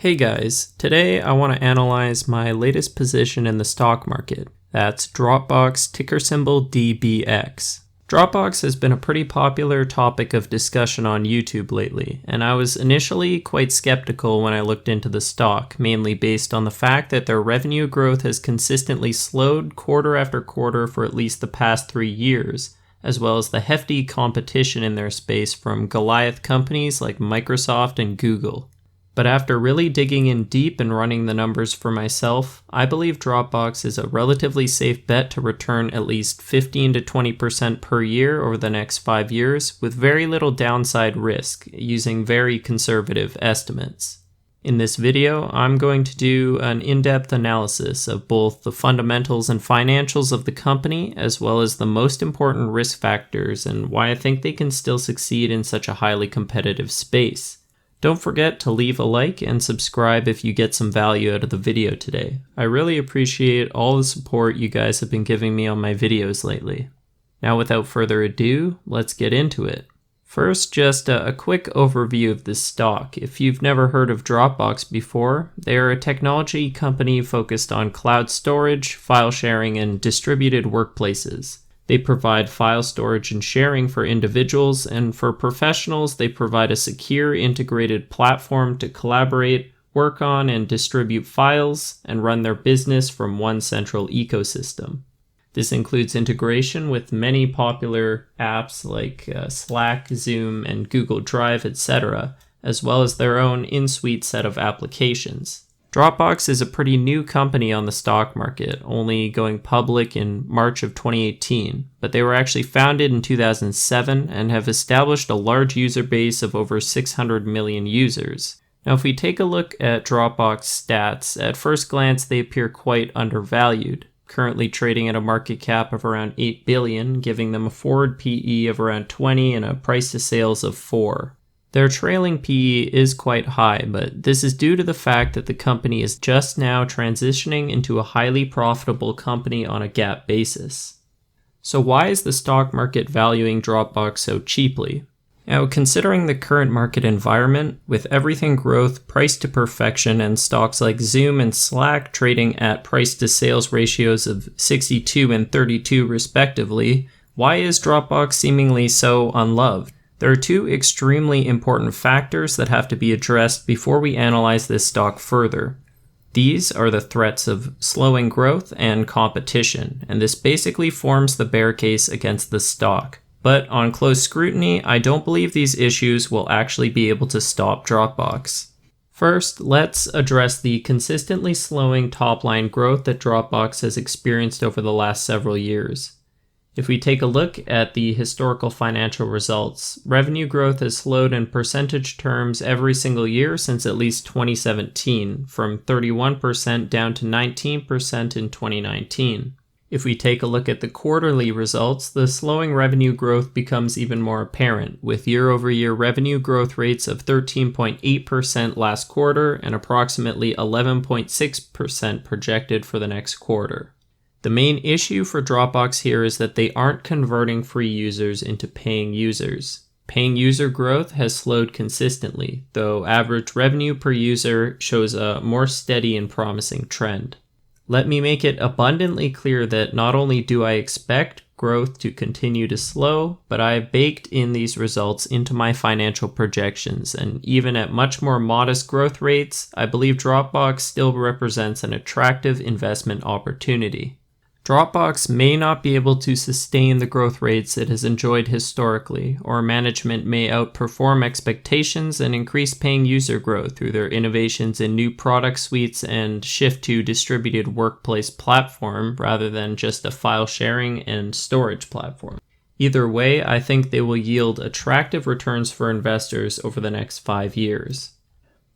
Hey guys, today I want to analyze my latest position in the stock market. That's Dropbox, ticker symbol DBX. Dropbox has been a pretty popular topic of discussion on YouTube lately, and I was initially quite skeptical when I looked into the stock, mainly based on the fact that their revenue growth has consistently slowed quarter after quarter for at least the past 3 years, as well as the hefty competition in their space from Goliath companies like Microsoft and Google. But after really digging in deep and running the numbers for myself, I believe Dropbox is a relatively safe bet to return at least 15 to 20% per year over the next 5 years with very little downside risk, using very conservative estimates. In this video, I'm going to do an in-depth analysis of both the fundamentals and financials of the company, as well as the most important risk factors and why I think they can still succeed in such a highly competitive space. Don't forget to leave a like and subscribe if you get some value out of the video today. I really appreciate all the support you guys have been giving me on my videos lately. Now without further ado, let's get into it. First, just a quick overview of this stock. If you've never heard of Dropbox before, they are a technology company focused on cloud storage, file sharing, and distributed workplaces. They provide file storage and sharing for individuals, and for professionals, they provide a secure, integrated platform to collaborate, work on, and distribute files, and run their business from one central ecosystem. This includes integration with many popular apps like Slack, Zoom, and Google Drive, etc., as well as their own in-suite set of applications. Dropbox is a pretty new company on the stock market, only going public in March of 2018, but they were actually founded in 2007 and have established a large user base of over 600 million users. Now, if we take a look at Dropbox stats, at first glance they appear quite undervalued, currently trading at a market cap of around 8 billion, giving them a forward PE of around 20 and a price to sales of 4. Their trailing PE is quite high, but this is due to the fact that the company is just now transitioning into a highly profitable company on a GAAP basis. So why is the stock market valuing Dropbox so cheaply? Now, considering the current market environment, with everything growth priced to perfection and stocks like Zoom and Slack trading at price to sales ratios of 62 and 32 respectively, why is Dropbox seemingly so unloved? There are two extremely important factors that have to be addressed before we analyze this stock further. These are the threats of slowing growth and competition, and this basically forms the bear case against the stock. But on close scrutiny, I don't believe these issues will actually be able to stop Dropbox. First, let's address the consistently slowing top-line growth that Dropbox has experienced over the last several years. If we take a look at the historical financial results, revenue growth has slowed in percentage terms every single year since at least 2017, from 31% down to 19% in 2019. If we take a look at the quarterly results, the slowing revenue growth becomes even more apparent, with year-over-year revenue growth rates of 13.8% last quarter and approximately 11.6% projected for the next quarter. The main issue for Dropbox here is that they aren't converting free users into paying users. Paying user growth has slowed consistently, though average revenue per user shows a more steady and promising trend. Let me make it abundantly clear that not only do I expect growth to continue to slow, but I have baked in these results into my financial projections, and even at much more modest growth rates, I believe Dropbox still represents an attractive investment opportunity. Dropbox may not be able to sustain the growth rates it has enjoyed historically, or management may outperform expectations and increase paying user growth through their innovations in new product suites and shift to distributed workplace platform rather than just a file sharing and storage platform. Either way, I think they will yield attractive returns for investors over the next 5 years.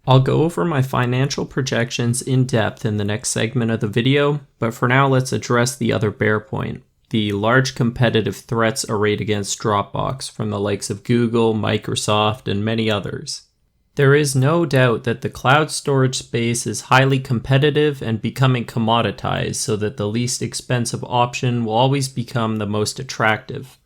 I'll go over my financial projections in depth in the next segment of the video, but for now let's address the other bear point, the large competitive threats arrayed against Dropbox from the likes of Google, Microsoft, and many others. There is no doubt that the cloud storage space is highly competitive and becoming commoditized so that the least expensive option will always become the most attractive.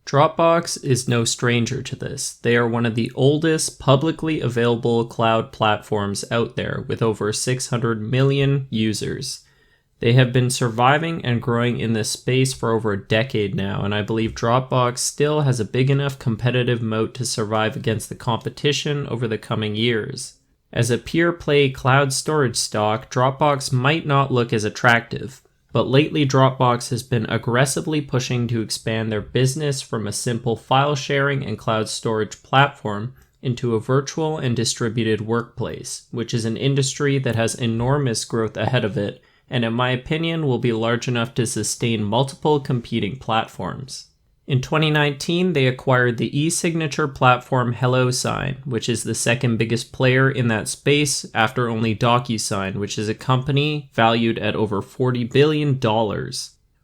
Dropbox is no stranger to this. They are one of the oldest publicly available cloud platforms out there with over 600 million users. They have been surviving and growing in this space for over a decade now, and I believe Dropbox still has a big enough competitive moat to survive against the competition over the coming years. As a pure-play cloud storage stock, Dropbox might not look as attractive, but lately Dropbox has been aggressively pushing to expand their business from a simple file sharing and cloud storage platform into a virtual and distributed workplace, which is an industry that has enormous growth ahead of it, and in my opinion will be large enough to sustain multiple competing platforms. In 2019, they acquired the e-signature platform HelloSign, which is the second biggest player in that space after only DocuSign, which is a company valued at over $40 billion.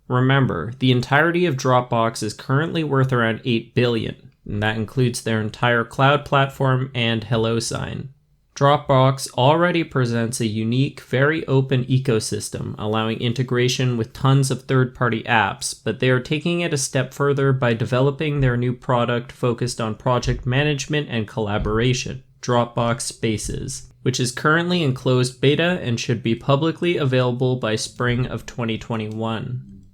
Remember, the entirety of Dropbox is currently worth around $8 billion, and that includes their entire cloud platform and HelloSign. Dropbox already presents a unique, very open ecosystem, allowing integration with tons of third-party apps, but they are taking it a step further by developing their new product focused on project management and collaboration, Dropbox Spaces, which is currently in closed beta and should be publicly available by spring of 2021.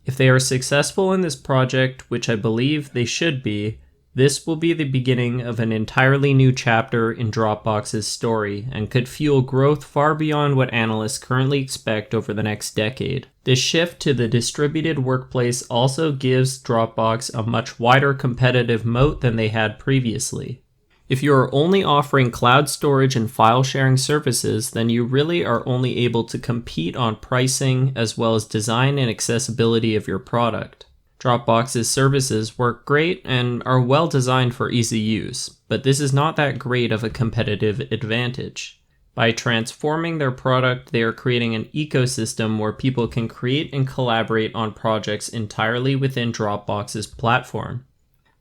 If they are successful in this project, which I believe they should be, this will be the beginning of an entirely new chapter in Dropbox's story and could fuel growth far beyond what analysts currently expect over the next decade. This shift to the distributed workplace also gives Dropbox a much wider competitive moat than they had previously. If you are only offering cloud storage and file sharing services, then you really are only able to compete on pricing as well as design and accessibility of your product. Dropbox's services work great and are well designed for easy use, but this is not that great of a competitive advantage. By transforming their product, they are creating an ecosystem where people can create and collaborate on projects entirely within Dropbox's platform.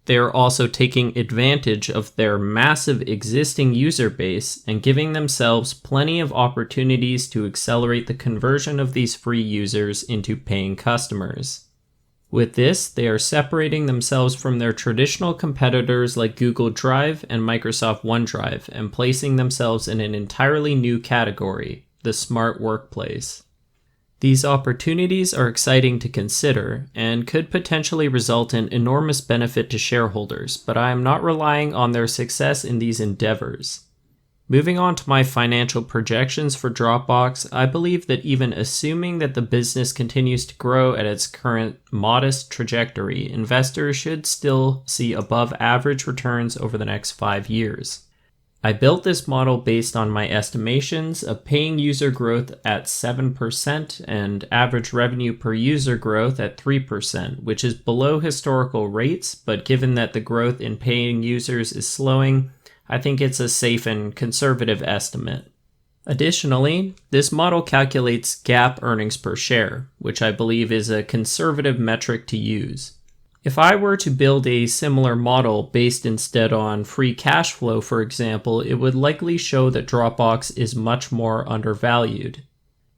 They are also taking advantage of their massive existing user base and giving themselves plenty of opportunities to accelerate the conversion of these free users into paying customers. With this, they are separating themselves from their traditional competitors like Google Drive and Microsoft OneDrive and placing themselves in an entirely new category, the smart workplace. These opportunities are exciting to consider and could potentially result in enormous benefit to shareholders, but I am not relying on their success in these endeavors. Moving on to my financial projections for Dropbox, I believe that even assuming that the business continues to grow at its current modest trajectory, investors should still see above average returns over the next 5 years. I built this model based on my estimations of paying user growth at 7% and average revenue per user growth at 3%, which is below historical rates, but given that the growth in paying users is slowing, I think it's a safe and conservative estimate. Additionally, this model calculates GAAP earnings per share, which I believe is a conservative metric to use. If I were to build a similar model based instead on free cash flow, for example, it would likely show that Dropbox is much more undervalued.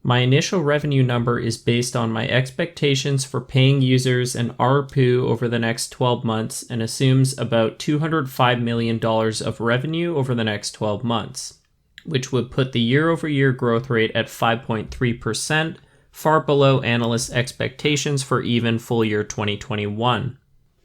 My initial revenue number is based on my expectations for paying users and ARPU over the next 12 months and assumes about $205 million of revenue over the next 12 months, which would put the year-over-year growth rate at 5.3%, far below analysts' expectations for even full year 2021.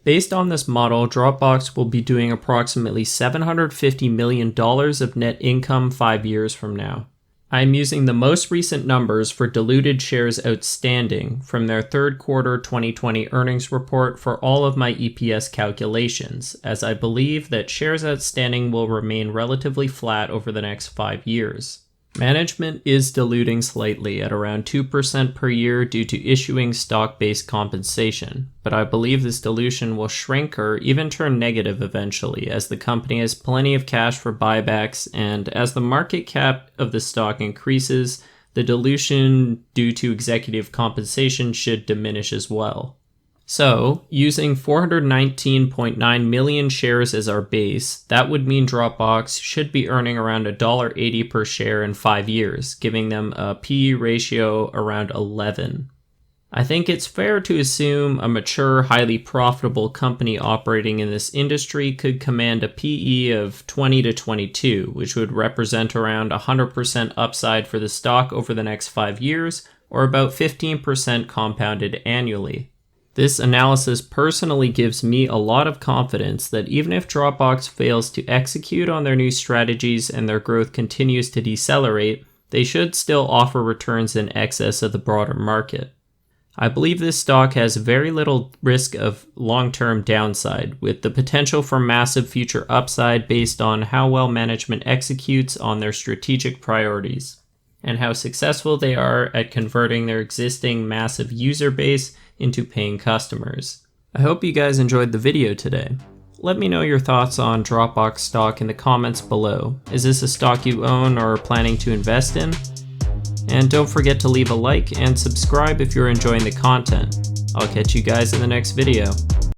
Based on this model, Dropbox will be doing approximately $750 million of net income 5 years from now. I am using the most recent numbers for diluted shares outstanding from their third quarter 2020 earnings report for all of my EPS calculations, as I believe that shares outstanding will remain relatively flat over the next 5 years. Management is diluting slightly at around 2% per year due to issuing stock-based compensation, but I believe this dilution will shrink or even turn negative eventually as the company has plenty of cash for buybacks, and as the market cap of the stock increases, the dilution due to executive compensation should diminish as well. So, using 419.9 million shares as our base, that would mean Dropbox should be earning around $1.80 per share in 5 years, giving them a PE ratio around 11. I think it's fair to assume a mature, highly profitable company operating in this industry could command a PE of 20 to 22, which would represent around 100% upside for the stock over the next 5 years, or about 15% compounded annually. This analysis personally gives me a lot of confidence that even if Dropbox fails to execute on their new strategies and their growth continues to decelerate, they should still offer returns in excess of the broader market. I believe this stock has very little risk of long-term downside, with the potential for massive future upside based on how well management executes on their strategic priorities, and how successful they are at converting their existing massive user base into paying customers. I hope you guys enjoyed the video today. Let me know your thoughts on Dropbox stock in the comments below. Is this a stock you own or are planning to invest in? And don't forget to leave a like and subscribe if you're enjoying the content. I'll catch you guys in the next video.